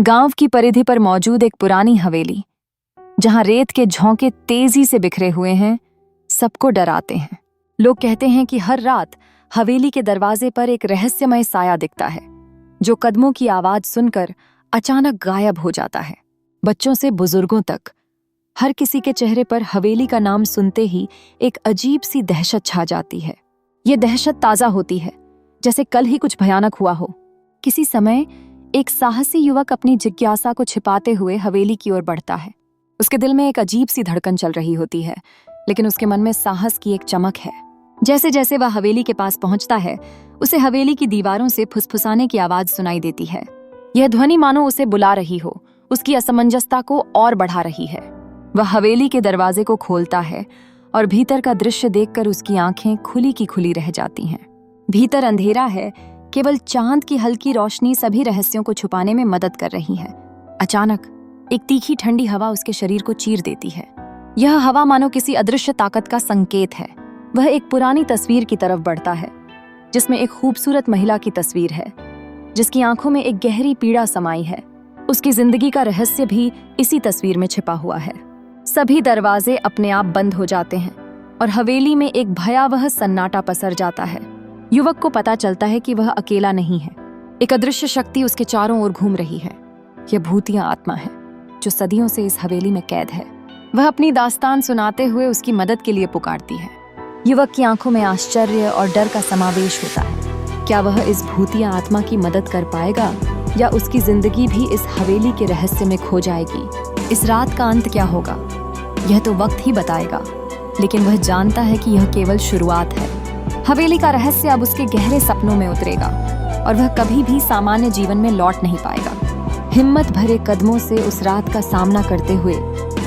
गांव की परिधि पर मौजूद एक पुरानी हवेली, जहां रेत के झोंके तेजी से बिखरे हुए हैं, सबको डराते हैं। लोग कहते हैं कि हर रात हवेली के दरवाजे पर एक रहस्यमय साया दिखता है, जो कदमों की आवाज सुनकर अचानक गायब हो जाता है। बच्चों से बुजुर्गों तक हर किसी के चेहरे पर हवेली का नाम सुनते ही एक अजीब सी दहशत छा जाती है। ये दहशत ताजा होती है, जैसे कल ही कुछ भयानक हुआ हो। किसी समय एक साहसी युवक अपनी जिज्ञासा को छिपाते हुए हवेली की ओर बढ़ता है। उसके दिल में एक अजीब सी धड़कन चल रही होती है, लेकिन उसके मन में साहस की एक चमक है। जैसे जैसे वह हवेली के पास पहुंचता है, उसे हवेली की दीवारों से फुसफुसाने की आवाज सुनाई देती है। यह ध्वनि मानो उसे बुला रही हो, उसकी असमंजसता को और बढ़ा रही है। वह हवेली के दरवाजे को खोलता है और भीतर का दृश्य देखकर उसकी आंखें खुली की खुली रह जाती हैं। भीतर अंधेरा है, केवल चांद की हल्की रोशनी सभी रहस्यों को छुपाने में मदद कर रही है। अचानक एक तीखी ठंडी हवा उसके शरीर को चीर देती है। यह हवा मानो किसी अदृश्य ताकत का संकेत है। वह एक पुरानी तस्वीर की तरफ बढ़ता है, जिसमें एक खूबसूरत महिला की तस्वीर है, जिसकी आंखों में एक गहरी पीड़ा समाई है। उसकी जिंदगी का रहस्य भी इसी तस्वीर में छिपा हुआ है। सभी दरवाजे अपने आप बंद हो जाते हैं और हवेली में एक भयावह सन्नाटा पसर जाता है। युवक को पता चलता है कि वह अकेला नहीं है। एक अदृश्य शक्ति उसके चारों ओर घूम रही है। यह भूतिया आत्मा है, जो सदियों से इस हवेली में कैद है। वह अपनी दास्तान सुनाते हुए उसकी मदद के लिए पुकारती है। युवक की आंखों में आश्चर्य और डर का समावेश होता है। क्या वह इस भूतिया आत्मा की मदद कर पाएगा, या उसकी जिंदगी भी इस हवेली के रहस्य में खो जाएगी? इस रात का अंत क्या होगा, यह तो वक्त ही बताएगा, लेकिन वह जानता है कि यह केवल शुरुआत है। हवेली का रहस्य अब उसके गहरे सपनों में उतरेगा और वह कभी भी सामान्य जीवन में लौट नहीं पाएगा। हिम्मत भरे कदमों से उस रात का सामना करते हुए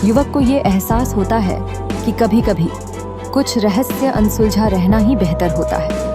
युवक को ये एहसास होता है कि कभी-कभी कुछ रहस्य अनसुलझा रहना ही बेहतर होता है।